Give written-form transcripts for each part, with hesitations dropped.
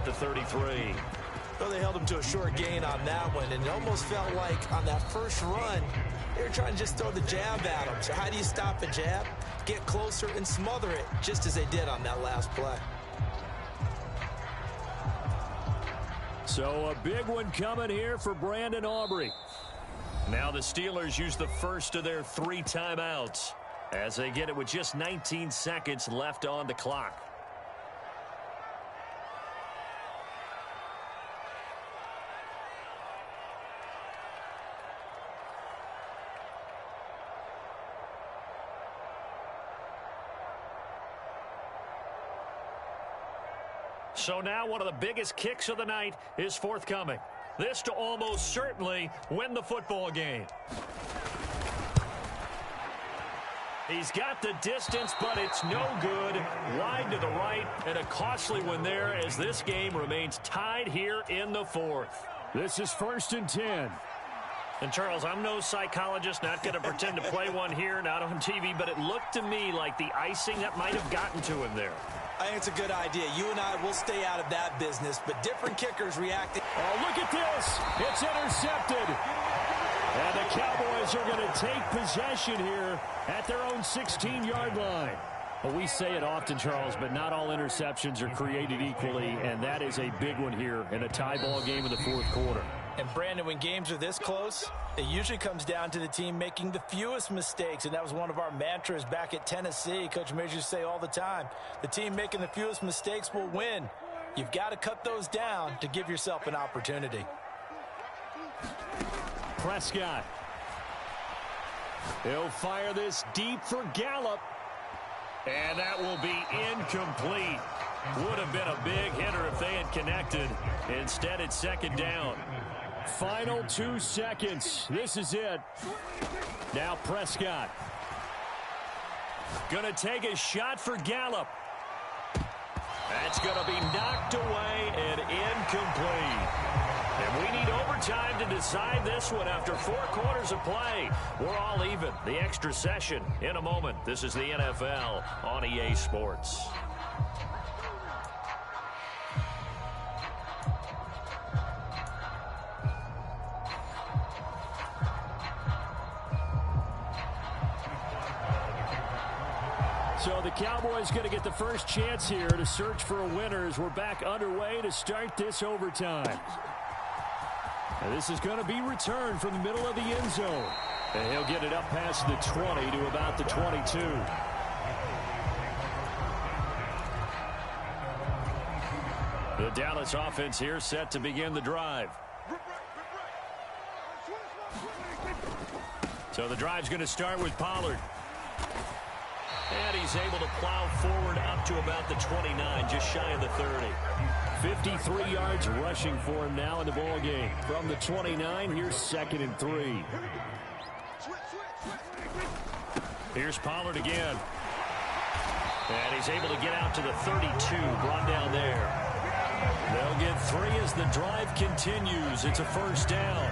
at the 33. Well, they held him to a short gain on that one, and it almost felt like on that first run, they were trying to just throw the jab at him. So how do you stop a jab? Get closer and smother it, just as they did on that last play. So a big one coming here for Brandon Aubrey. Now the Steelers use the first of their 3 timeouts as they get it with just 19 seconds left on the clock. So now one of the biggest kicks of the night is forthcoming. This to almost certainly win the football game. He's got the distance, but it's no good. Wide to the right, and a costly one there as this game remains tied here in the 4th. This is 1st and 10. And, Charles, I'm no psychologist, not going to pretend to play one here, not on TV, but it looked to me like the icing that might have gotten to him there. I think it's a good idea. You and I will stay out of that business, but different kickers reacting. Oh, look at this. It's intercepted. And the Cowboys are going to take possession here at their own 16-yard line. Well, we say it often, Charles, but not all interceptions are created equally, and that is a big one here in a tie ball game in the 4th quarter. And, Brandon, when games are this close, it usually comes down to the team making the fewest mistakes, and that was one of our mantras back at Tennessee. Coach Mears used to say all the time, the team making the fewest mistakes will win. You've got to cut those down to give yourself an opportunity. Prescott. He'll fire this deep for Gallup. And that will be incomplete. Would have been a big hitter if they had connected. Instead, it's 2nd down. Final 2 seconds. This is it. Now Prescott. Going to take a shot for Gallup. That's going to be knocked away and incomplete. And we need overtime to decide this one after 4 quarters of play. We're all even. The extra session in a moment. This is the NFL on EA Sports. So the Cowboys going to get the first chance here to search for a winner as we're back underway to start this overtime. And this is going to be returned from the middle of the end zone. And he'll get it up past the 20 to about the 22. The Dallas offense here set to begin the drive. So the drive's going to start with Pollard. And he's able to plow forward up to about the 29, just shy of the 30. 53 yards rushing for him now in the ball game. From the 29, here's 2nd and 3. Here's Pollard again. And he's able to get out to the 32, brought down there. They'll get 3 as the drive continues. It's a 1st down.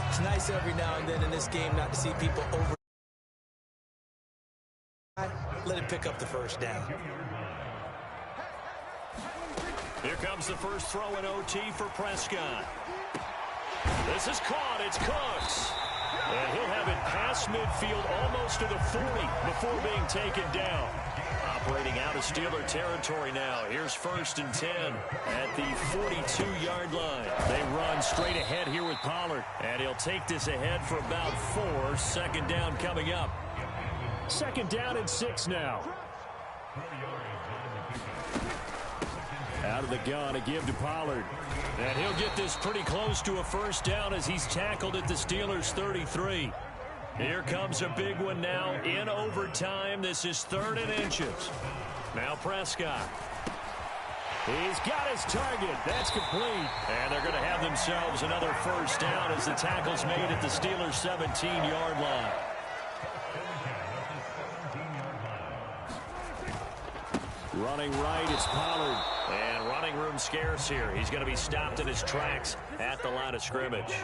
It's nice every now and then in this game not to see people over. Let him pick up the 1st down. Here comes the first throw in OT for Prescott. This is caught. It's Cooks. And he'll have it past midfield almost to the 40 before being taken down. Operating out of Steeler territory now. Here's 1st and 10 at the 42-yard line. They run straight ahead here with Pollard. And he'll take this ahead for about 4. 2nd down coming up. 2nd down and 6 now. Out of the gun, a give to Pollard. And he'll get this pretty close to a 1st down as he's tackled at the Steelers' 33. Here comes a big one now in overtime. This is 3rd and inches. Now Prescott. He's got his target. That's complete. And they're going to have themselves another 1st down as the tackle's made at the Steelers' 17-yard line. Running right, it's Pollard. And running room scarce here. He's going to be stopped in his tracks at the line of scrimmage.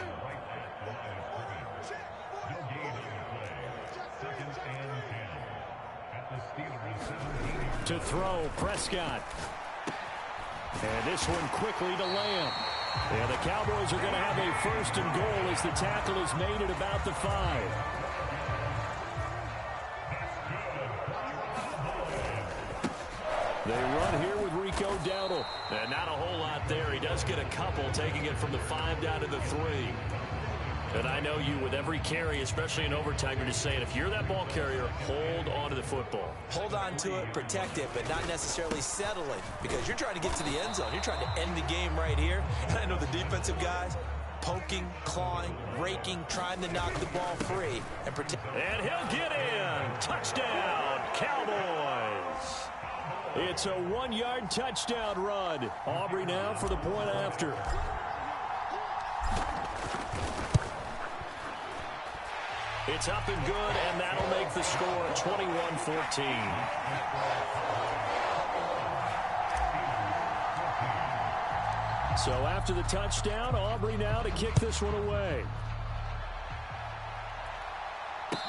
To throw, Prescott. And this one quickly to Lamb. And the Cowboys are going to have a first and goal as the tackle is made at about the 5. They run here with Rico Dowdle. And not a whole lot there. He does get a couple, taking it from the 5 down to the 3. And I know you, with every carry, especially in overtime, you're just saying, if you're that ball carrier, hold on to the football. Hold on to it, protect it, but not necessarily settle it, because you're trying to get to the end zone. You're trying to end the game right here. And I know the defensive guys, poking, clawing, raking, trying to knock the ball free and protect. And he'll get in. Touchdown, Cowboys. It's a 1-yard touchdown run. Aubrey now for the point after. It's up and good, and that'll make the score 21-14. So after the touchdown, Aubrey now to kick this one away.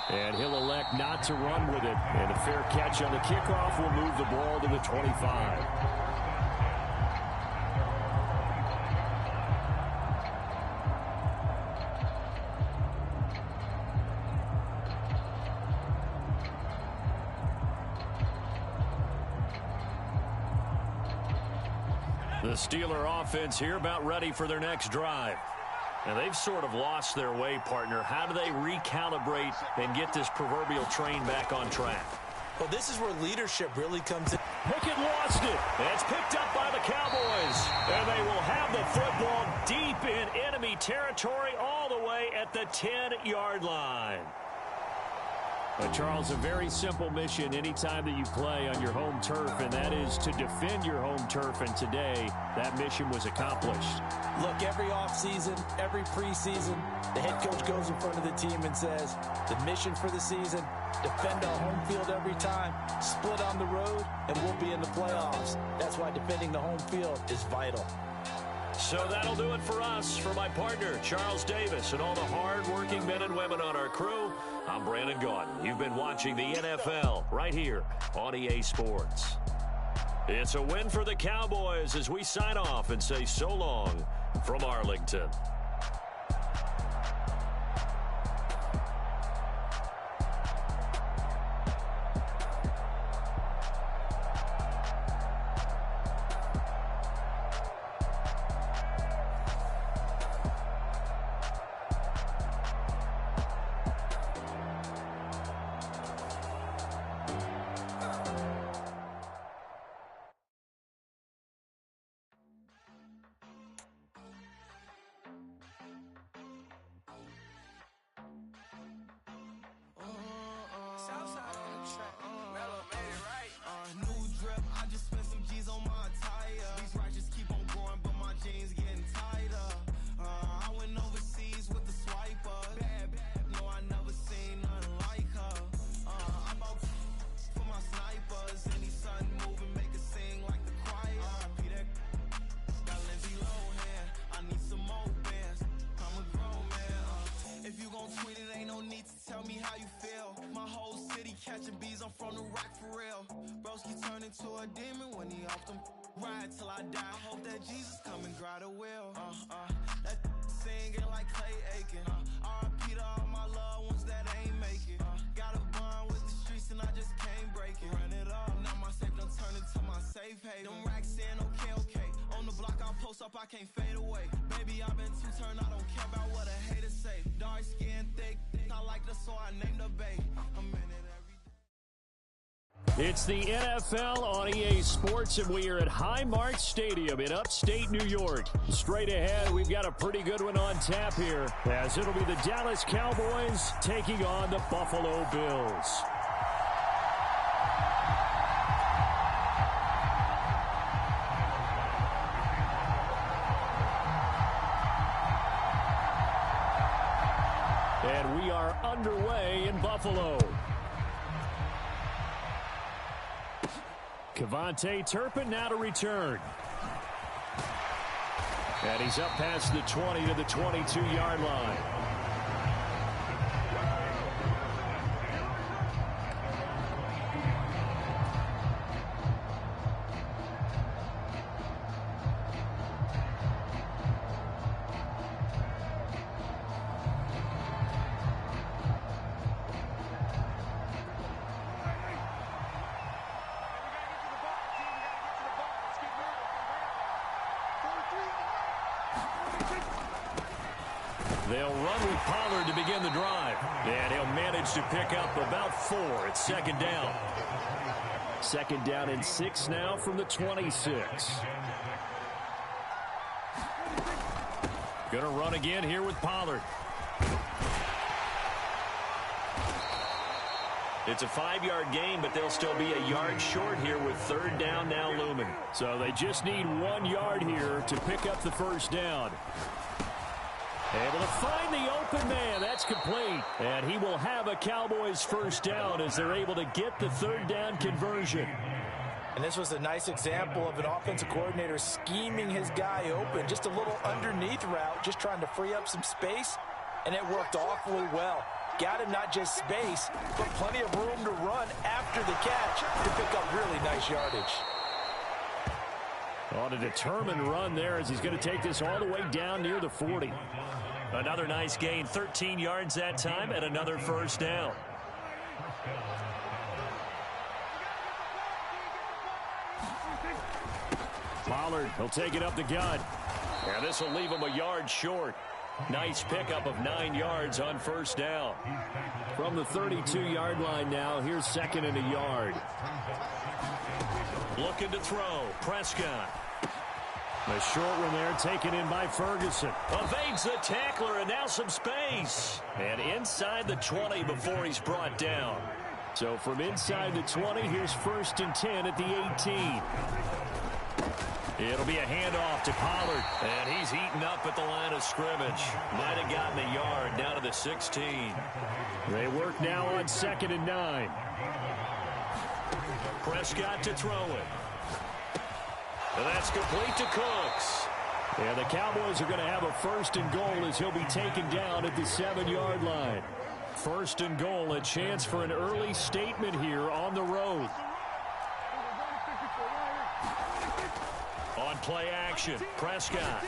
And he'll elect not to run with it. And a fair catch on the kickoff will move the ball to the 25. The Steeler offense here about ready for their next drive. And they've sort of lost their way, partner. How do they recalibrate and get this proverbial train back on track? Well, this is where leadership really comes in. Pickett lost it. It's picked up by the Cowboys. And they will have the football deep in enemy territory all the way at the 10-yard line. But Charles, a very simple mission anytime that you play on your home turf, and that is to defend your home turf. And today, that mission was accomplished. Look, every offseason, every preseason, the head coach goes in front of the team and says, the mission for the season, defend our home field every time, split on the road, and we'll be in the playoffs. That's why defending the home field is vital. So that'll do it for us. For my partner, Charles Davis, and all the hard-working men and women on our crew, I'm Brandon Gaudin. You've been watching the NFL right here on EA Sports. It's a win for the Cowboys as we sign off and say so long from Arlington. I can't fade away. Baby, I've been too turned. I don't care about what a hater say. Dark skin, thick. I like the so I named a babe. I'm in it every day. It's the NFL on EA Sports, and we are at Highmark Stadium in upstate New York. Straight ahead, we've got a pretty good one on tap here, as it'll be the Dallas Cowboys taking on the Buffalo Bills. And we are underway in Buffalo. Kevontae Turpin now to return. And he's up past the 20 to the 22-yard line. They'll run with Pollard to begin the drive. And he'll manage to pick up about 4. It's second down. Second down and 6 now from the 26. Going to run again here with Pollard. It's a 5-yard gain, but they'll still be a yard short here with third down now looming. So they just need 1 yard here to pick up the first down. Able to find the open man. That's complete. And he will have a Cowboys first down as they're able to get the third down conversion. And this was a nice example of an offensive coordinator scheming his guy open. Just a little underneath route, just trying to free up some space. And it worked awfully well. Got him not just space, but plenty of room to run after the catch to pick up really nice yardage. On a determined run there as he's going to take this all the way down near the 40. Another nice gain, 13 yards that time, and another first down. Pollard, he'll take it up the gut. And this will leave him a yard short. Nice pickup of 9 yards on first down. From the 32-yard line now, here's second and a yard. Looking to throw. Prescott. A short one there taken in by Ferguson. Evades the tackler and now some space. And inside the 20 before he's brought down. So from inside the 20, here's first and 10 at the 18. It'll be a handoff to Pollard. And he's eaten up at the line of scrimmage. Might have gotten a yard down to the 16. They work now on second and 9. Prescott to throw it. And that's complete to Cooks. And the Cowboys are going to have a first and goal as he'll be taken down at the 7-yard line. First and goal, a chance for an early statement here on the road. On play action, Prescott.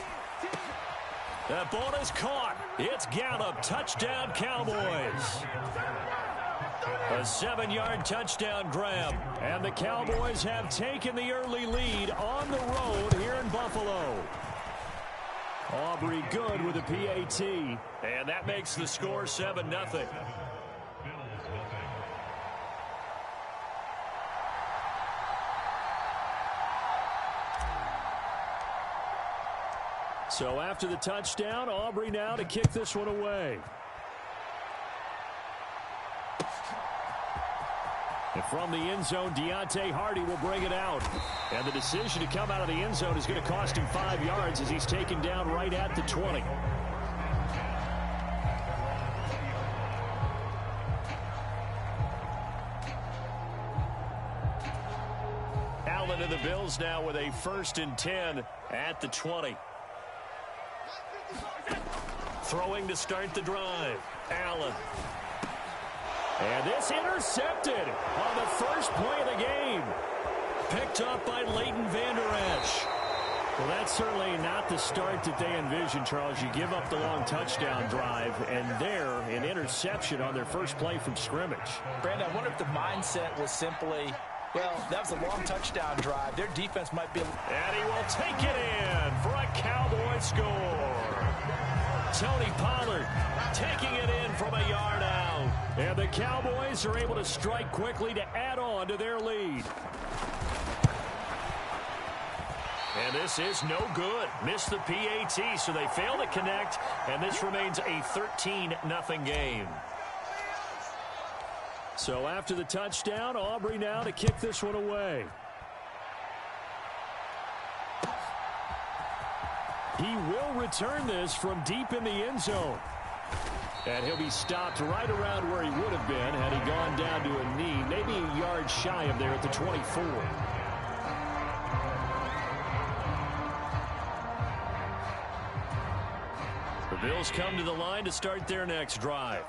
That ball is caught. It's Gallup. Touchdown, Cowboys. A 7-yard touchdown grab. And the Cowboys have taken the early lead on the road here in Buffalo. Aubrey good with a PAT. And that makes the score 7-0. So after the touchdown, Aubrey now to kick this one away. And from the end zone, Deontay Hardy will bring it out. And the decision to come out of the end zone is going to cost him 5 yards as he's taken down right at the 20. Allen and the Bills now with a first and 10 at the 20. Throwing to start the drive. Allen. And this intercepted on the first play of the game. Picked up by Leighton Vander Esch. Well, that's certainly not the start that they envisioned, Charles. You give up the long touchdown drive, and there, an interception on their first play from scrimmage. Brandon, I wonder if the mindset was simply, well, that was a long touchdown drive. Their defense might be... And he will take it in for a Cowboy score. Tony Pollard taking it in from a yard out. And the Cowboys are able to strike quickly to add on to their lead. And this is no good. Missed the PAT, so they fail to connect, and this remains a 13-0 game. So after the touchdown, Aubrey now to kick this one away. He will return this from deep in the end zone. And he'll be stopped right around where he would have been had he gone down to a knee, maybe a yard shy of there at the 24. The Bills come to the line to start their next drive.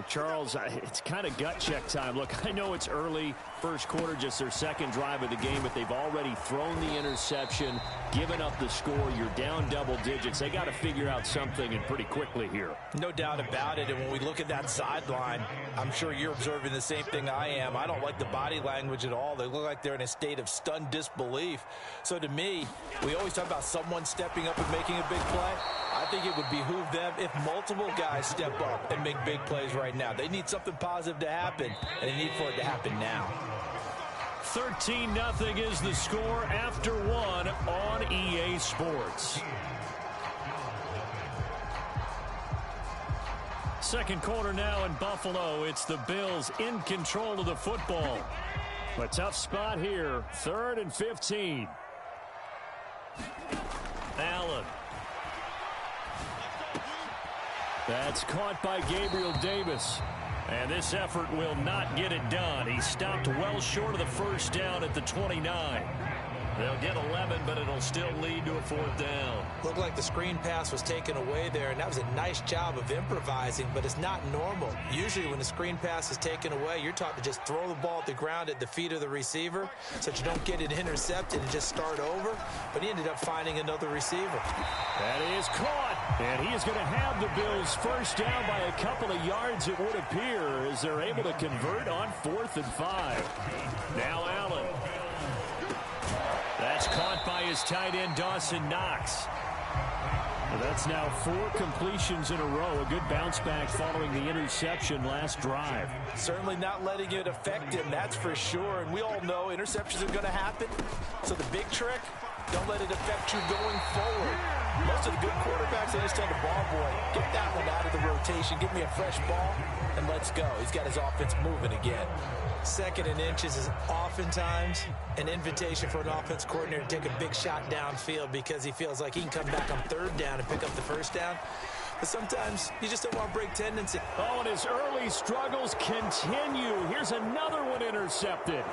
Charles, it's kind of gut check time. Look, I know it's early, first quarter, just their second drive of the game, but they've already thrown the interception, given up the score. You're down double digits. They got to figure out something, and pretty quickly here. No doubt about it. And when we look at that sideline, I'm sure you're observing the same thing I am. I don't like the body language at all. They look like they're in a state of stunned disbelief. So to me, we always talk about someone stepping up and making a big play. I think it would behoove them if multiple guys step up and make big plays right now. They need something positive to happen, and they need for it to happen now. 13-0 is the score after one on EA Sports. Second quarter now in Buffalo. It's the Bills in control of the football. A tough spot here. 3rd and 15. Allen. That's caught by Gabriel Davis. And this effort will not get it done. He stopped well short of the first down at the 29. They'll get 11, but it'll still lead to a 4th down. Looked like the screen pass was taken away there, and that was a nice job of improvising, but it's not normal. Usually when the screen pass is taken away, you're taught to just throw the ball at the ground at the feet of the receiver so that you don't get it intercepted and just start over, but he ended up finding another receiver. That is caught, and he is going to have the Bills first down by a couple of yards, it would appear, as they're able to convert on 4th and 5. Now Allen. That's caught by his tight end, Dawson Knox. Well, that's now 4 completions in a row. A good bounce back following the interception last drive. Certainly not letting it affect him, that's for sure. And we all know interceptions are going to happen. So the big trick, don't let it affect you going forward. Most of the good quarterbacks, they just tell the ball boy, get that one out of the rotation, give me a fresh ball, and let's go. He's got his offense moving again. 2nd and inches is oftentimes an invitation for an offense coordinator to take a big shot downfield because he feels like he can come back on 3rd down and pick up the first down. But sometimes you just don't want to break tendency. Oh, and his early struggles continue. Here's another one intercepted.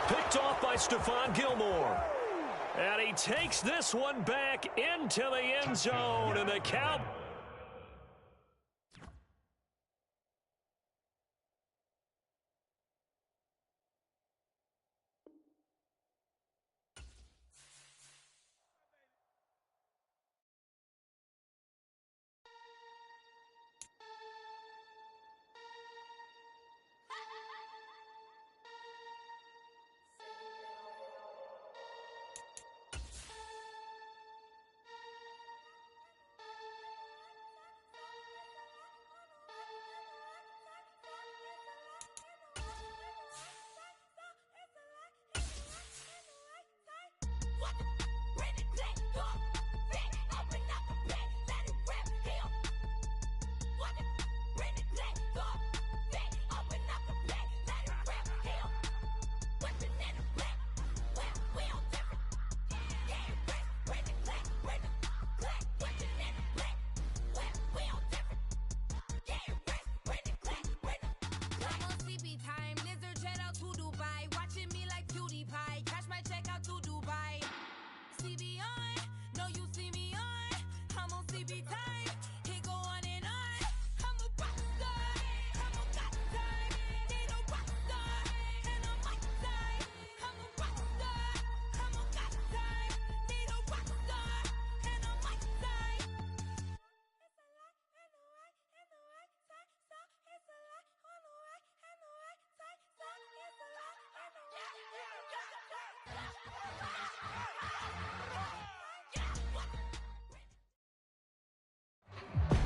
Picked off by Stephon Gilmore. And he takes this one back into the end zone, and the Cowboys.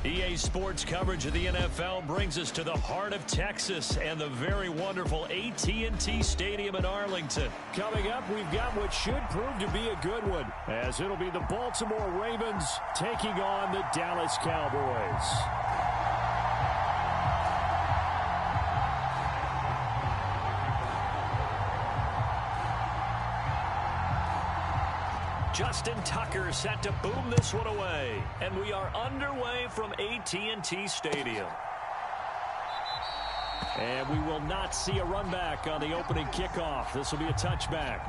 EA Sports coverage of the NFL brings us to the heart of Texas and the very wonderful AT&T Stadium in Arlington. Coming up, we've got what should prove to be a good one, as it'll be the Baltimore Ravens taking on the Dallas Cowboys. Justin Tucker set to boom this one away. And we are underway from AT&T Stadium. And we will not see a run back on the opening kickoff. This will be a touchback.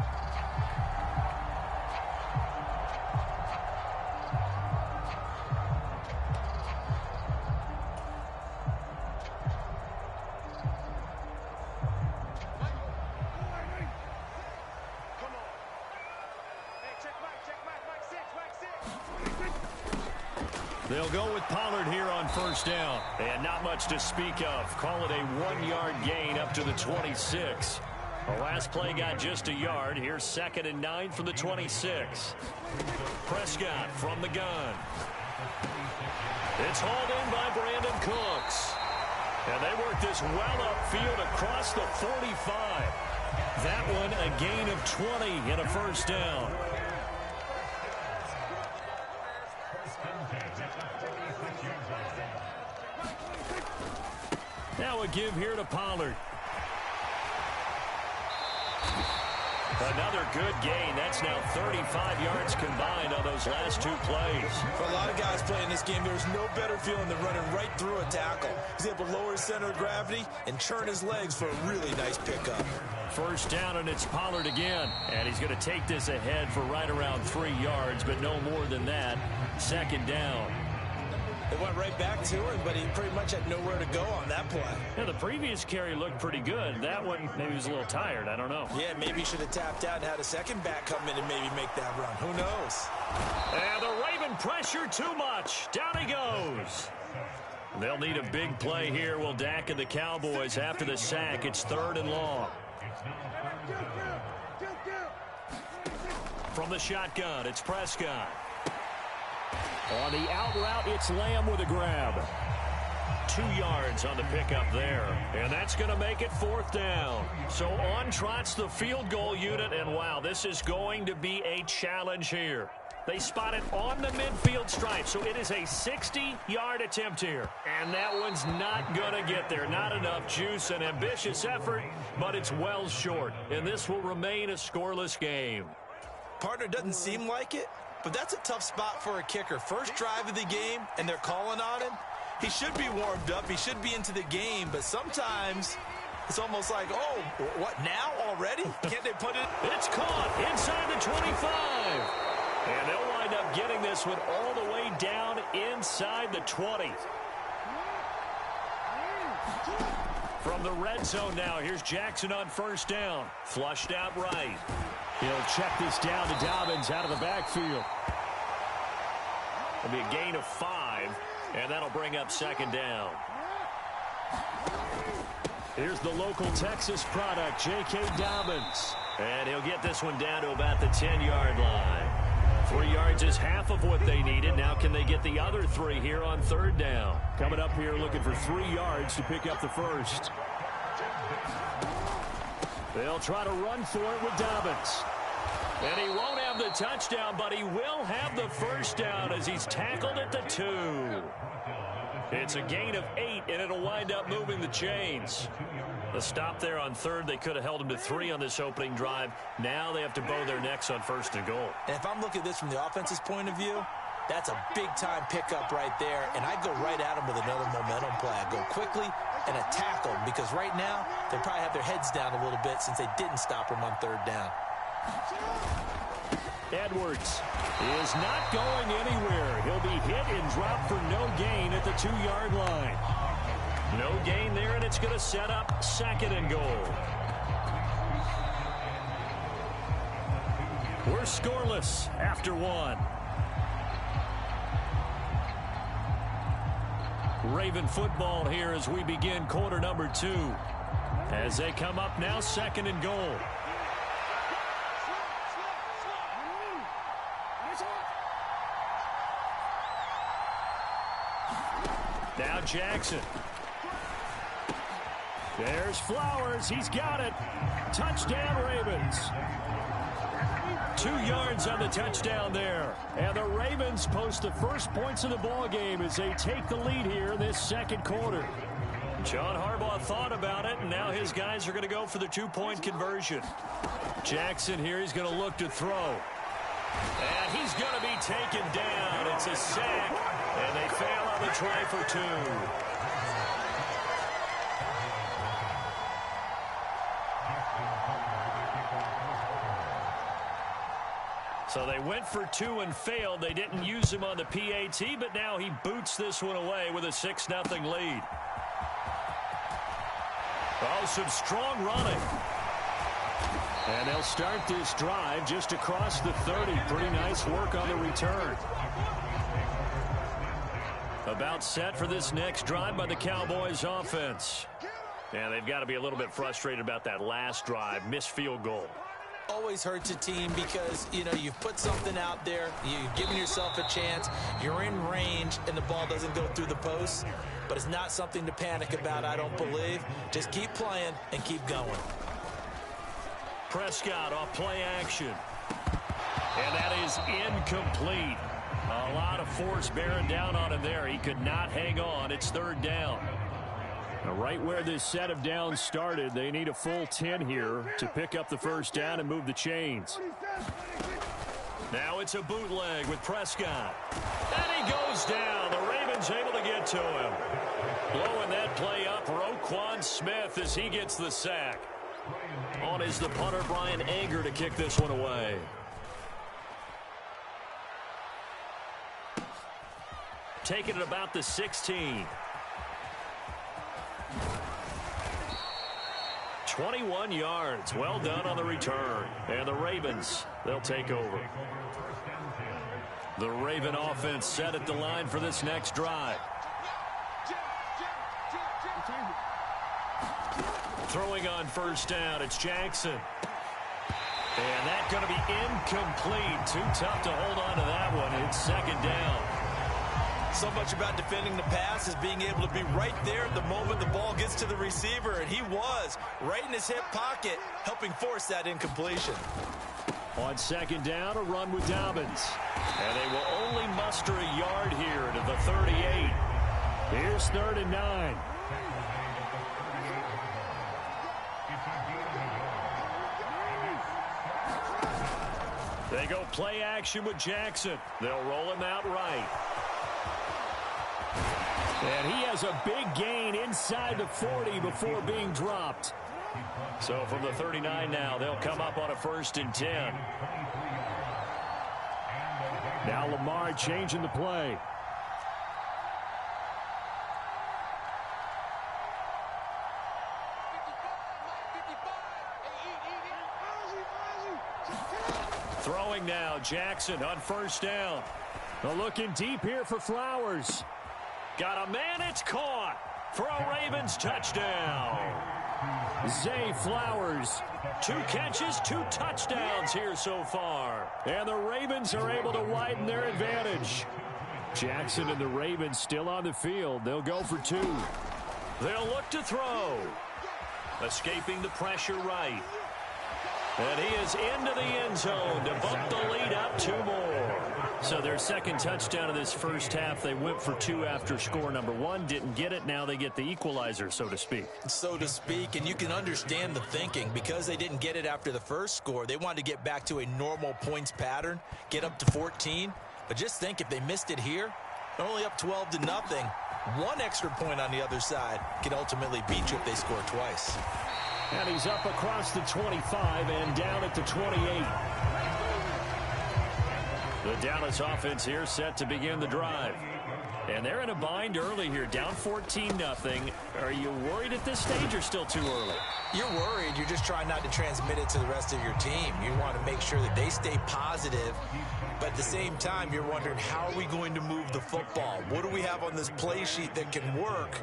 They'll go with Pollard here on first down. And not much to speak of. Call it a 1-yard gain up to the 26. The last play got just a yard. Here's 2nd and 9 from the 26. Prescott from the gun. It's hauled in by Brandon Cooks. And they work this well upfield across the 45. That one a gain of 20 and a first down. Now a give here to Pollard. Another good gain. That's now 35 yards combined on those last 2 plays. For a lot of guys playing this game, there's no better feeling than running right through a tackle. He's able to lower his center of gravity and churn his legs for a really nice pickup. First down, and it's Pollard again. And he's going to take this ahead for right around 3 yards, but no more than that. 2nd down. They went right back to him, but he pretty much had nowhere to go on that play. Yeah, the previous carry looked pretty good. That one, maybe he was a little tired. I don't know. Yeah, maybe he should have tapped out and had a second back come in and maybe make that run. Who knows? And the Raven pressure too much. Down he goes. They'll need a big play here. Will Dak and the Cowboys after the sack. It's 3rd and long. From the shotgun, it's Prescott. On the out route, it's Lamb with a grab. 2 yards on the pickup there. And that's going to make it 4th down. So on trots the field goal unit. And wow, this is going to be a challenge here. They spot it on the midfield stripe. So it is a 60-yard attempt here. And that one's not going to get there. Not enough juice. An ambitious effort, but it's well short. And this will remain a scoreless game. Partner, doesn't seem like it, but that's a tough spot for a kicker. First drive of the game, and they're calling on him. He should be warmed up. He should be into the game, but sometimes it's almost like, oh, what, now already? Can't they put it? It's caught inside the 25. And they'll wind up getting this one all the way down inside the 20. From the red zone now, here's Jackson on first down. Flushed out right. He'll check this down to Dobbins out of the backfield. It'll be a gain of 5, and that'll bring up 2nd down. Here's the local Texas product, J.K. Dobbins. And he'll get this one down to about the 10-yard line. 3 yards is half of what they needed. Now can they get the other 3 here on 3rd down? Coming up here looking for 3 yards to pick up the first. They'll try to run for it with Dobbins. And he won't have the touchdown, but he will have the first down as he's tackled at the 2. It's a gain of 8, and it'll wind up moving the chains. The stop there on 3rd, they could have held him to 3 on this opening drive. Now they have to bow their necks on 1st and goal. And if I'm looking at this from the offense's point of view, that's a big-time pickup right there, and I go right at him with another momentum play. I go quickly and attack them, because right now they probably have their heads down a little bit since they didn't stop him on 3rd down. Edwards is not going anywhere. He'll be hit and dropped for no gain at the 2-yard line. No gain there, and it's going to set up 2nd and goal. We're scoreless after 1. Raven football here as we begin quarter number 2. As they come up now, 2nd and goal. Now Jackson. There's Flowers. He's got it. Touchdown, Ravens. 2 yards on the touchdown there. And the Ravens post the first points of the ball game as they take the lead here in this 2nd quarter. John Harbaugh thought about it, and now his guys are going to go for the 2-point conversion. Jackson here, he's going to look to throw. And he's going to be taken down. It's a sack, and they fail on the try for 2. So they went for 2 and failed. They didn't use him on the PAT, but now he boots this one away with a 6-0 lead. Oh, some strong running. And they'll start this drive just across the 30. Pretty nice work on the return. About set for this next drive by the Cowboys offense. And they've got to be a little bit frustrated about that last drive, missed field goal. Always hurts a team because, you know, you've put something out there, you've given yourself a chance, you're in range, and the ball doesn't go through the post. But it's not something to panic about, I don't believe. Just keep playing and keep going. Prescott off play action. And that is incomplete. A lot of force bearing down on him there. He could not hang on. It's third down. Now, right where this set of downs started, they need a full 10 here to pick up the first down and move the chains. Now it's a bootleg with Prescott. And he goes down. The Ravens able to get to him. Blowing that play up, Roquan Smith as he gets the sack. On is the punter, Brian Anger, to kick this one away. Taking it about the 16. 21 yards. Well done on the return. And the Ravens, they'll take over. The Raven offense set at the line for this next drive. Throwing on first down, it's Jackson. And that's going to be incomplete. Too tough to hold on to that one. It's second down. So much about defending the pass is being able to be right there at the moment the ball gets to the receiver, and he was right in his hip pocket, helping force that incompletion. On second down, a run with Dobbins. And they will only muster a yard here to the 38. Here's 3rd and 9. They go play action with Jackson. They'll roll him out right. And he has a big gain inside the 40 before being dropped. So from the 39 now, they'll come up on a 1st and 10. Now Lamar changing the play. Throwing now, Jackson on 1st down. They're looking deep here for Flowers. Got a man, it's caught for a Ravens touchdown. Zay Flowers. 2 catches, 2 touchdowns here so far. And the Ravens are able to widen their advantage. Jackson and the Ravens still on the field. They'll go for 2. They'll look to throw. Escaping the pressure right. And he is into the end zone to bump the lead up 2 more. So their second touchdown of this first half, they went for 2 after score number 1. Didn't get it. Now they get the equalizer, so to speak. So to speak, and you can understand the thinking. Because they didn't get it after the first score, they wanted to get back to a normal points pattern, get up to 14. But just think, if they missed it here, they're only up 12-0. 1 extra point on the other side can ultimately beat you if they score twice. And he's up across the 25 and down at the 28. The Dallas offense here set to begin the drive. And they're in a bind early here, down 14-0. Are you worried at this stage or still too early? You're worried. You're just trying not to transmit it to the rest of your team. You want to make sure that they stay positive. But at the same time, you're wondering, how are we going to move the football? What do we have on this play sheet that can work?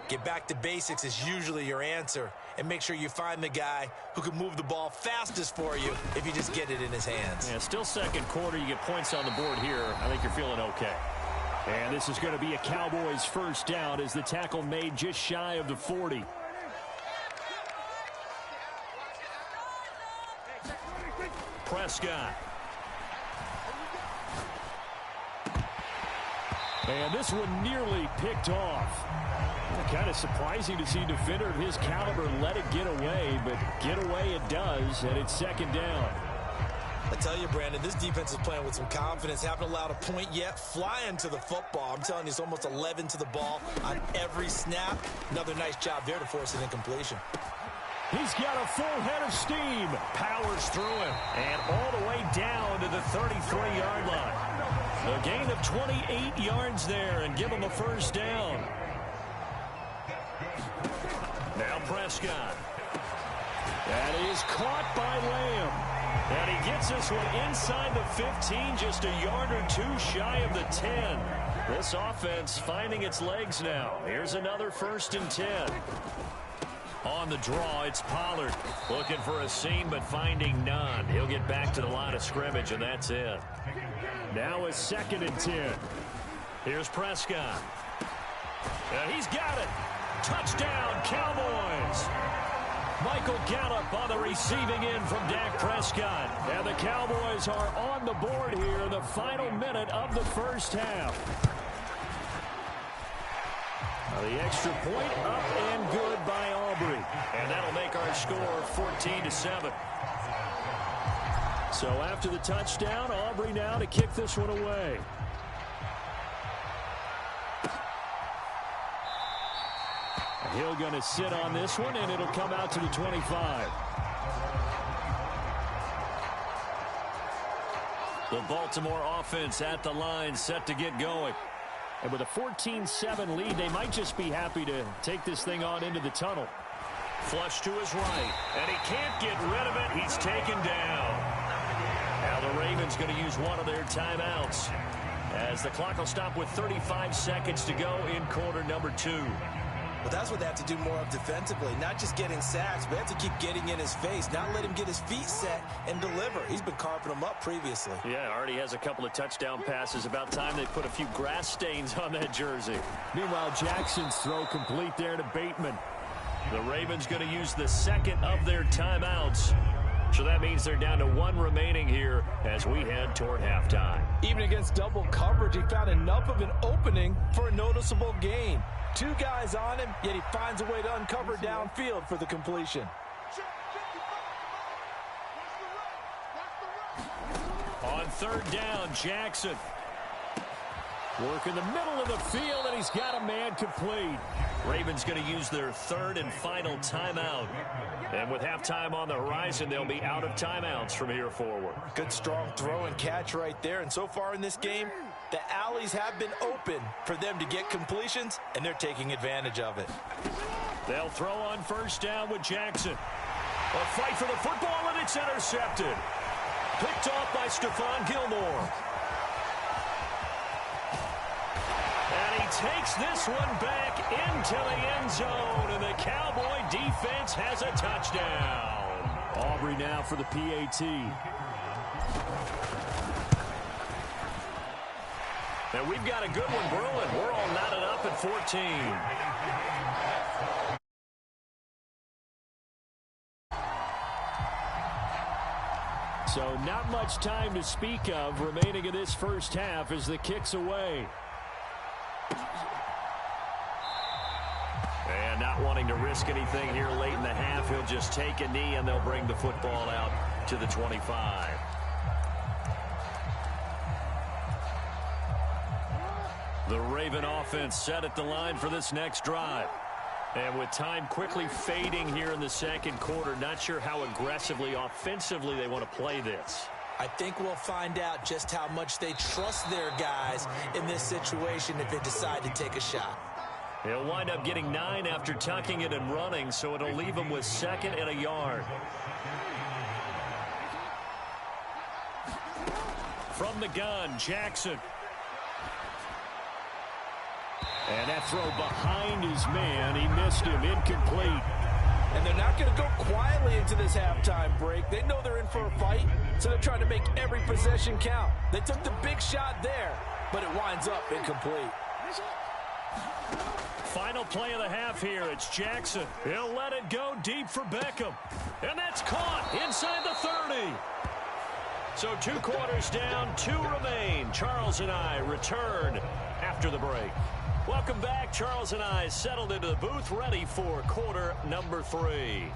Get back to basics is usually your answer. And make sure you find the guy who can move the ball fastest for you if you just get it in his hands. Yeah, still second quarter. You get points on the board here. I think you're feeling okay. And this is going to be a Cowboys first down as the tackle made just shy of the 40. Prescott. And this one nearly picked off. Kind of surprising to see a defender of his caliber let it get away, but get away it does, and it's second down. I tell you, Brandon, this defense is playing with some confidence. Haven't allowed a point yet. Flying to the football. I'm telling you, it's almost 11 to the ball on every snap. Another nice job there to force an incompletion. He's got a full head of steam. Powers through him. And all the way down to the 33-yard line. A gain of 28 yards there and give him a first down. Now Prescott. That is caught by Lamb. And he gets this one inside the 15, just a yard or two shy of the 10. This offense finding its legs now. Here's another 1st and 10. On the draw, it's Pollard. Looking for a seam, but finding none. He'll get back to the line of scrimmage, and that's it. Now a 2nd and 10. Here's Prescott. And he's got it. Touchdown, Cowboys. Michael Gallup on the receiving end from Dak Prescott. And the Cowboys are on the board here in the final minute of the first half. The extra point up and good by Aubrey. And that'll make our score 14-7. So after the touchdown, Aubrey now to kick this one away. He'll going to sit on this one, and it'll come out to the 25. The Baltimore offense at the line, set to get going. And with a 14-7 lead, they might just be happy to take this thing on into the tunnel. Flush to his right, and he can't get rid of it. He's taken down. Now the Ravens going to use one of their timeouts, as the clock will stop with 35 seconds to go in quarter number 2. Well, that's what they have to do more of defensively. Not just getting sacks, but they have to keep getting in his face. Not let him get his feet set and deliver. He's been carving them up previously. Yeah, already has a couple of touchdown passes. About time they put a few grass stains on that jersey. Meanwhile, Jackson's throw complete there to Bateman. The Ravens going to use the 2nd of their timeouts. So that means they're down to 1 remaining here as we head toward halftime. Even against double coverage, he found enough of an opening for a noticeable gain. 2 guys on him, yet he finds a way to uncover downfield for the completion. On 3rd down, Jackson. Work in the middle of the field, and he's got a man complete. Ravens going to use their 3rd and final timeout. And with halftime on the horizon, they'll be out of timeouts from here forward. Good strong throw and catch right there. And so far in this game, the alleys have been open for them to get completions, and they're taking advantage of it. They'll throw on 1st down with Jackson. A fight for the football, and it's intercepted. Picked off by Stephon Gilmore. And he takes this one back into the end zone, and the Cowboy defense has a touchdown. Aubrey now for the PAT. And we've got a good one brewing. We're all knotted up at 14. So not much time to speak of remaining in this first half as the kick's away. And not wanting to risk anything here late in the half, he'll just take a knee and they'll bring the football out to the 25. The Raven offense set at the line for this next drive. And with time quickly fading here in the 2nd quarter, not sure how aggressively, offensively they want to play this. I think we'll find out just how much they trust their guys in this situation if they decide to take a shot. He'll wind up getting 9 after tucking it and running, so it'll leave him with 2nd and a yard. From the gun, Jackson. And that throw behind his man, he missed him, incomplete. And they're not going to go quietly into this halftime break. They know they're in for a fight, so they're trying to make every possession count. They took the big shot there, but it winds up incomplete. Final play of the half here. It's Jackson. He'll let it go deep for Beckham. And that's caught inside the 30. So 2 quarters down, 2 remain. Charles and I return after the break. Welcome back. Charles and I settled into the booth, ready for quarter number 3.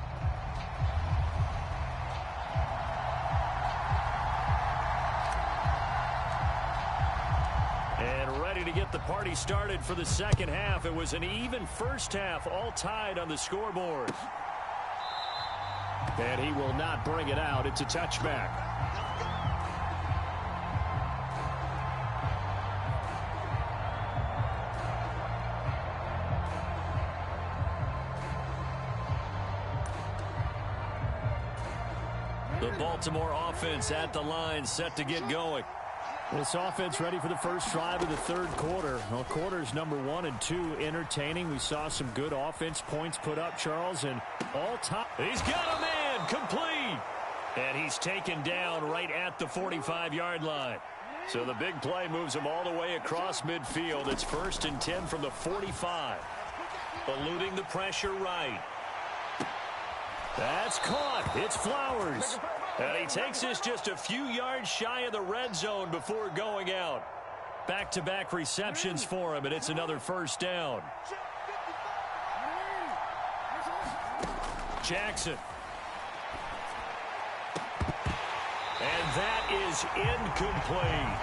And ready to get the party started for the 2nd half. It was an even first half, all tied on the scoreboard. And he will not bring it out. It's a touchback. The Baltimore offense at the line, set to get going. This offense ready for the first drive of the third quarter. Well, quarters number 1 and 2 entertaining. We saw some good offense points put up, Charles, and all time. He's got a man complete. And he's taken down right at the 45-yard line. So the big play moves him all the way across midfield. It's 1st and 10 from the 45. Eluding the pressure right. That's caught. It's Flowers. And he takes this just a few yards shy of the red zone before going out. Back-to-back receptions for him, and it's another first down. Jackson. And that is incomplete.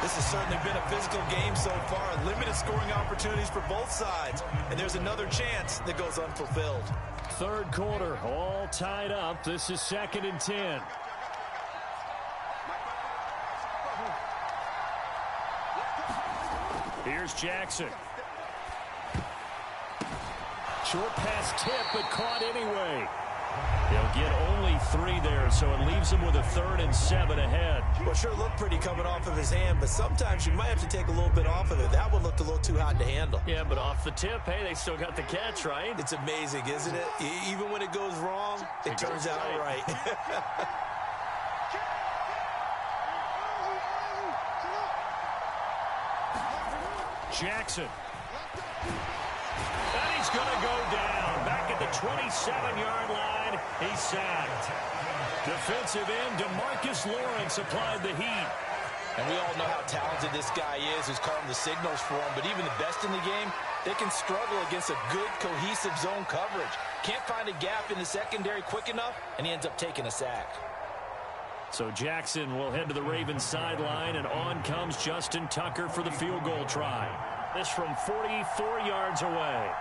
This has certainly been a physical game so far. Limited scoring opportunities for both sides. And there's another chance that goes unfulfilled. Third quarter, all tied up. This is 2nd and 10. Here's Jackson. Short pass tip, but caught anyway. He'll get only 3 there, so it leaves him with a 3rd and 7 ahead. Well, sure looked pretty coming off of his hand, but sometimes you might have to take a little bit off of it. That one looked a little too hot to handle. Yeah, but off the tip, hey, they still got the catch, right? It's amazing, isn't it? Even when it goes wrong, it turns out right. Jackson. And he's going to go down. Back at the 27-yard line, he's sacked. Defensive end DeMarcus Lawrence applied the heat. And we all know how talented this guy is who's calling the signals for him. But even the best in the game, they can struggle against a good, cohesive zone coverage. Can't find a gap in the secondary quick enough, and he ends up taking a sack. So Jackson will head to the Ravens sideline, and on comes Justin Tucker for the field goal try. This from 44 yards away.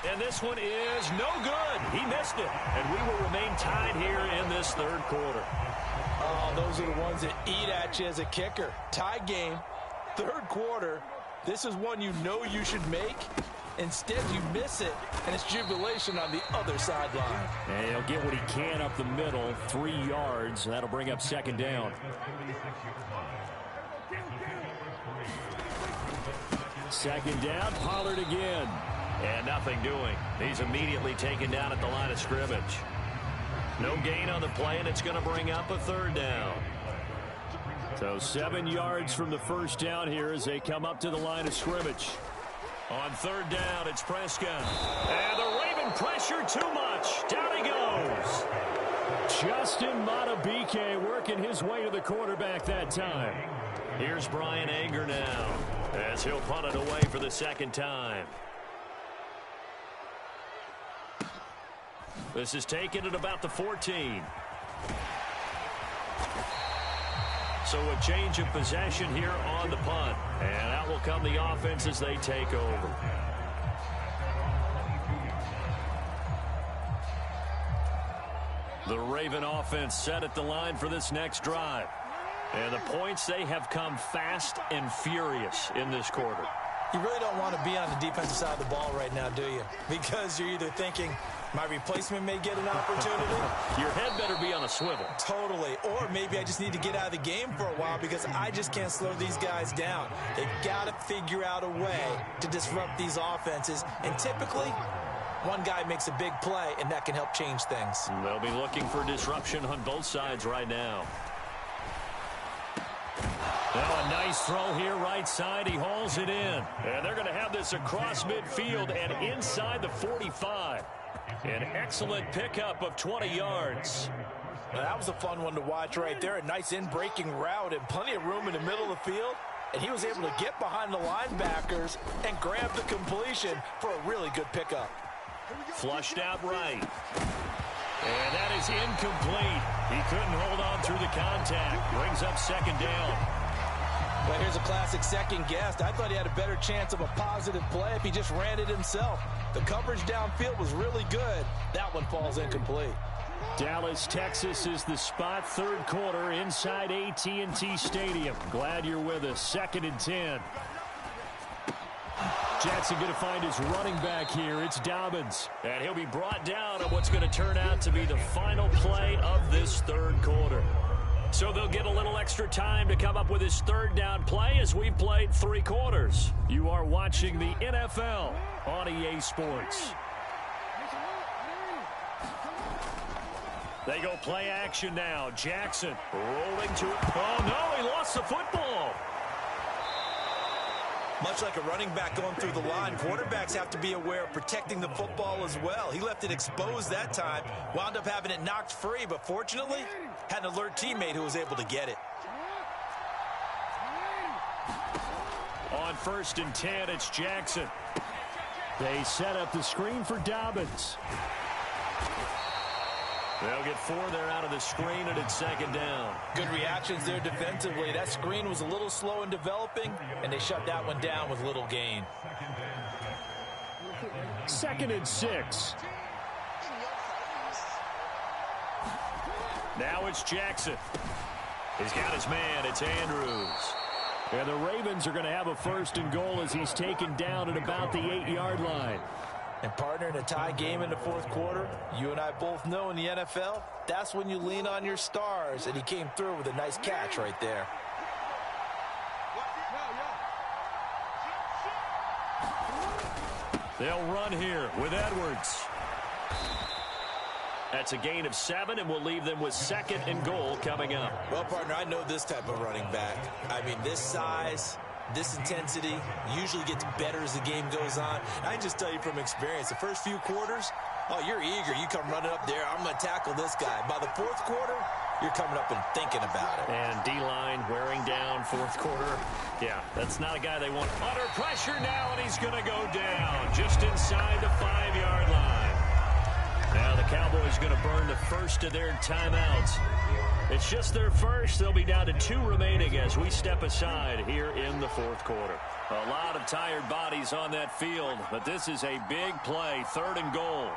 And this one is no good. He missed it. And we will remain tied here in this third quarter. Oh, those are the ones that eat at you as a kicker. Tie game, third quarter. This is one you know you should make. Instead, you miss it, and it's jubilation on the other sideline. And he'll get what he can up the middle, 3 yards. That'll bring up 2nd down. Second down, Pollard again. And nothing doing. He's immediately taken down at the line of scrimmage. No gain on the play, and it's going to bring up a 3rd down. So 7 yards from the first down here as they come up to the line of scrimmage. On 3rd down, it's Prescott. And the Raven pressure too much. Down he goes. Justin Madubuike working his way to the quarterback that time. Here's Brian Anger now as he'll punt it away for the 2nd time. This is taken at about the 14. So a change of possession here on the punt. And out will come the offense as they take over. The Raven offense set at the line for this next drive. And the points, they have come fast and furious in this quarter. You really don't want to be on the defensive side of the ball right now, do you? Because you're either thinking, my replacement may get an opportunity. Your head better be on a swivel. Totally. Or maybe I just need to get out of the game for a while because I just can't slow these guys down. They've got to figure out a way to disrupt these offenses. And typically, one guy makes a big play, and that can help change things. They'll be looking for disruption on both sides right now. Now a nice throw here right side. He hauls it in. And they're going to have this across midfield and inside the 45. An excellent pickup of 20 yards. Well, that was a fun one to watch right there. A nice in-breaking route and plenty of room in the middle of the field. And he was able to get behind the linebackers and grab the completion for a really good pickup. Flushed out right. And that is incomplete. He couldn't hold on through the contact. Brings up 2nd down. Well, here's a classic second guess. I thought he had a better chance of a positive play if he just ran it himself. The coverage downfield was really good. That one falls incomplete. Dallas, Texas is the spot. Third quarter inside AT&T Stadium. Glad you're with us. 2nd and 10. Jackson going to find his running back here. It's Dobbins. And he'll be brought down on what's going to turn out to be the final play of this third quarter. So they'll get a little extra time to come up with his third down play as we've played 3 quarters. You are watching the NFL on EA Sports. They go play action now. Jackson rolling to it. Oh, no, he lost the football. Much like a running back going through the line, quarterbacks have to be aware of protecting the football as well. He left it exposed that time, wound up having it knocked free, but fortunately, had an alert teammate who was able to get it. On 1st and 10, it's Jackson. They set up the screen for Dobbins. They'll get 4 there out of the screen, and it's 2nd down. Good reactions there defensively. That screen was a little slow in developing, and they shut that one down with little gain. 2nd and 6. Now it's Jackson. He's got his man. It's Andrews. And the Ravens are going to have a 1st and goal as he's taken down at about the 8-yard line. And partner, in a tie game in the 4th quarter, you and I both know in the NFL, that's when you lean on your stars, and he came through with a nice catch right there. They'll run here with Edwards. That's a gain of 7, and we'll leave them with 2nd and goal coming up. Well, partner, I know this type of running back. I mean, this size, this intensity usually gets better as the game goes on. I just tell you from experience, the first few quarters, oh, you're eager. You come running up there. I'm going to tackle this guy. By the 4th quarter, you're coming up and thinking about it. And D-line wearing down 4th quarter. Yeah, that's not a guy they want under pressure now, and he's going to go down just inside the 5-yard line. Now the Cowboys going to burn the first of their timeouts. It's just their first. They'll be down to 2 remaining as we step aside here in the 4th quarter. A lot of tired bodies on that field, but this is a big play. 3rd and goal.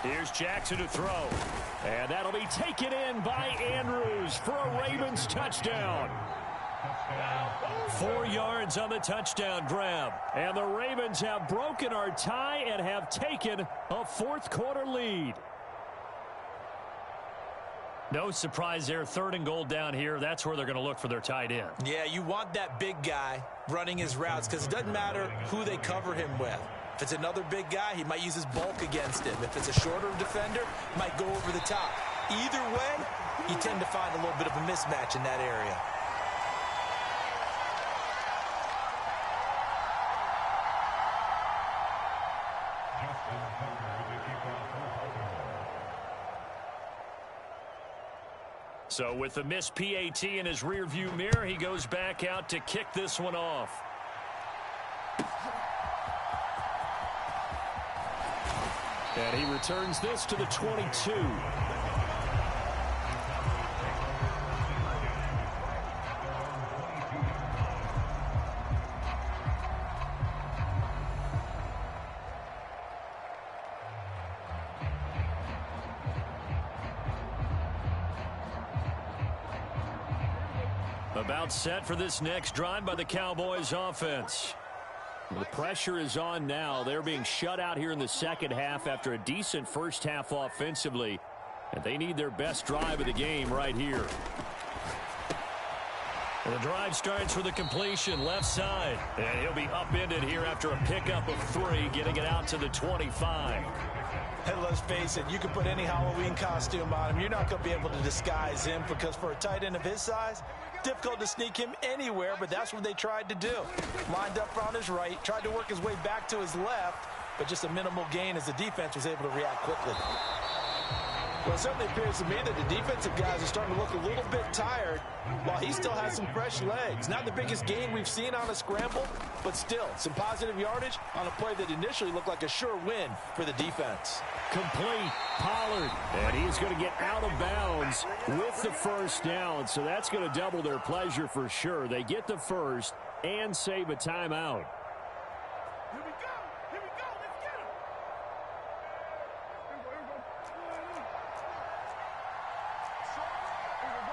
Here's Jackson to throw. And that'll be taken in by Andrews for a Ravens touchdown. 4 yards on the touchdown grab. And the Ravens have broken our tie and have taken a 4th quarter lead. No surprise there. 3rd and goal down here. That's where they're going to look for their tight end. Yeah, you want that big guy running his routes because it doesn't matter who they cover him with. If it's another big guy, he might use his bulk against him. If it's a shorter defender, might go over the top. Either way, you tend to find a little bit of a mismatch in that area. So with the missed PAT in his rearview mirror, he goes back out to kick this one off. And he returns this to the 22. About set for this next drive by the Cowboys offense. The pressure is on now. They're being shut out here in the 2nd half after a decent first half offensively. And they need their best drive of the game right here. And the drive starts with a completion left side. And he'll be upended here after a pickup of 3, getting it out to the 25. And let's face it, you can put any Halloween costume on him. You're not going to be able to disguise him because for a tight end of his size, difficult to sneak him anywhere, but that's what they tried to do. Lined up on his right, tried to work his way back to his left, but just a minimal gain as the defense was able to react quickly. Well, it certainly appears to me that the defensive guys are starting to look a little bit tired while he still has some fresh legs. Not the biggest gain we've seen on a scramble, but still some positive yardage on a play that initially looked like a sure win for the defense. Complete. Pollard. And he's going to get out of bounds with the first down. So that's going to double their pleasure for sure. They get the first and save a timeout.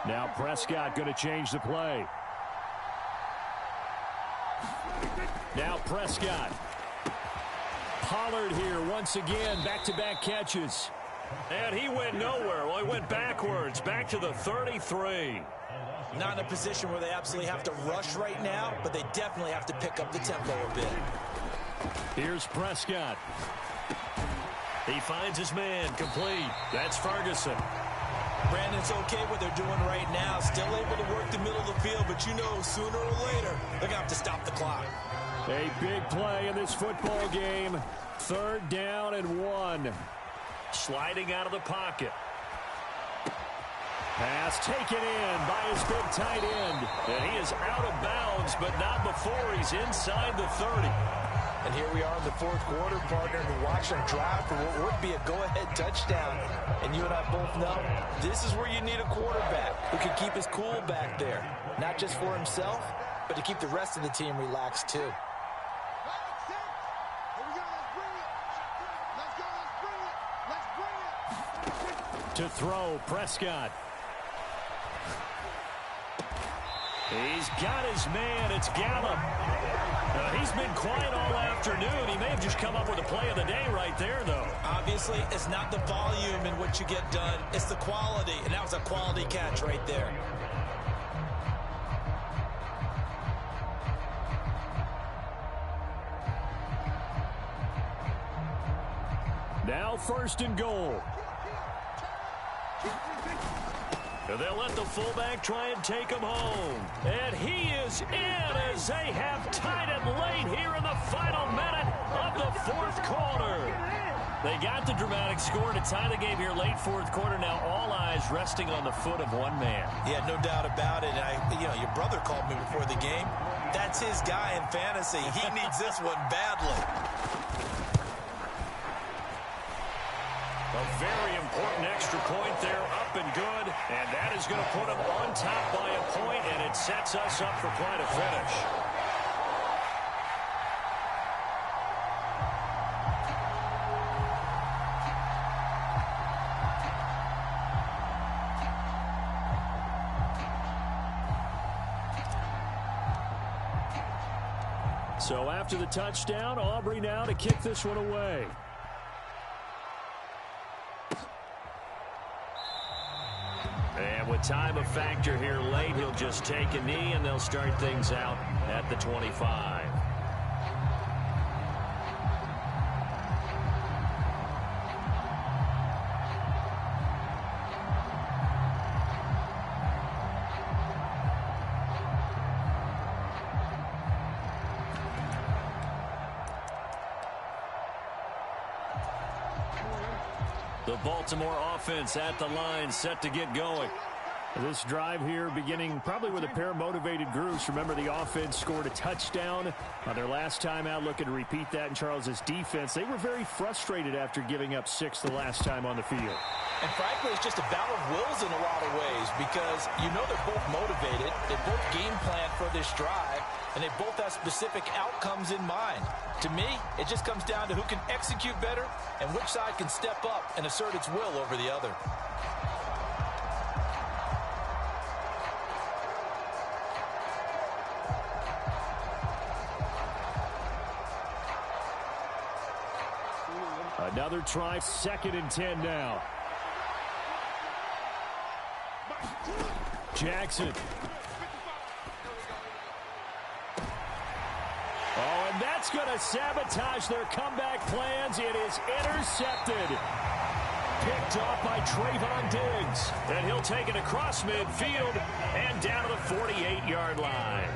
Now Prescott going to change the play. Now Prescott. Pollard here once again, back-to-back catches. And he went nowhere. Well, he went backwards, back to the 33. Not in a position where they absolutely have to rush right now, but they definitely have to pick up the tempo a bit. Here's Prescott. He finds his man, complete. That's Ferguson. Brandon, it's okay what they're doing right now. Still able to work the middle of the field, but you know sooner or later they're going to have to stop the clock. A big play in this football game. 3rd down and 1. Sliding out of the pocket. Pass taken in by his big tight end. And he is out of bounds, but not before he's inside the 30. And here we are in the 4th quarter, partner, and we're watching a drive for what would be a go-ahead touchdown. And you and I both know this is where you need a quarterback who can keep his cool back there. Not just for himself, but to keep the rest of the team relaxed too. To throw, Prescott. He's got his man. It's Gallup. He's been quiet all afternoon. He may have just come up with a play of the day right there, though. Obviously, it's not the volume in what you get done. It's the quality, and that was a quality catch right there. Now 1st and goal. And they'll let the fullback try and take him home. And he is in as they have tied it late here in the final minute of the 4th quarter. They got the dramatic score to tie the game here late 4th quarter. Now all eyes resting on the foot of one man. Yeah, no doubt about it. Your brother called me before the game. That's his guy in fantasy. He needs this one badly. A very important extra point there, up and good. And that is going to put them on top by a point, and it sets us up for quite a finish. So after the touchdown, Aubrey now to kick this one away. And with time a factor here late, he'll just take a knee, and they'll start things out at the 25. The Baltimore offense at the line, set to get going. This drive here beginning probably with a pair of motivated groups. Remember, the offense scored a touchdown on their last time out, looking to repeat that in Charles's defense. They were very frustrated after giving up 6 the last time on the field. And frankly, it's just a battle of wills in a lot of ways because you know they're both motivated. They both game plan for this drive, and they both have specific outcomes in mind. To me, it just comes down to who can execute better and which side can step up and assert its will over the other. Another try, 2nd and 10 now. Jackson. Oh, and that's going to sabotage their comeback plans. It is intercepted. Picked off by Trayvon Diggs. And he'll take it across midfield and down to the 48-yard line.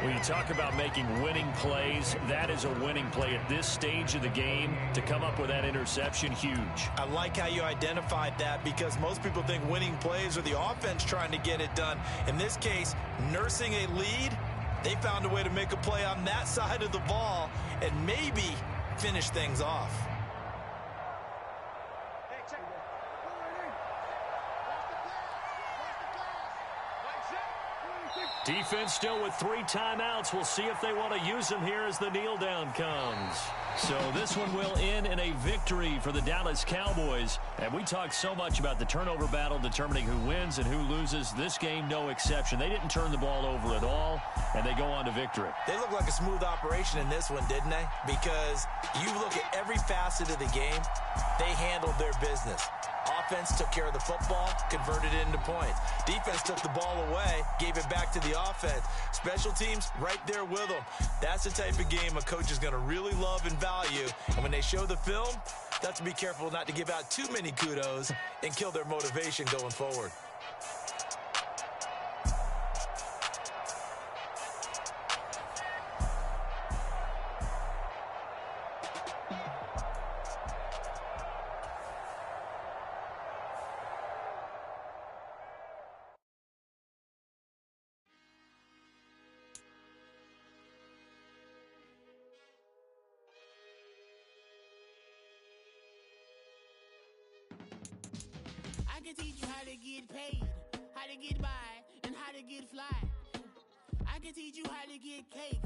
When you talk about making winning plays, that is a winning play at this stage of the game. To come up with that interception, huge. I like how you identified that because most people think winning plays are the offense trying to get it done. In this case, nursing a lead, they found a way to make a play on that side of the ball and maybe finish things off. Defense still with 3 timeouts. We'll see if they want to use them here as the kneel down comes. So this one will end in a victory for the Dallas Cowboys. And we talked so much about the turnover battle determining who wins and who loses. This game, no exception. They didn't turn the ball over at all, and they go on to victory. They look like a smooth operation in this one, didn't they? Because you look at every facet of the game, they handled their business. Offense took care of the football, converted it into points. Defense took the ball away, gave it back to the offense. Special teams, right there with them. That's the type of game a coach is going to really love and value. And when they show the film, they have to be careful not to give out too many kudos and kill their motivation going forward. I can teach you how to get paid, how to get by, and how to get fly. I can teach you how to get cake.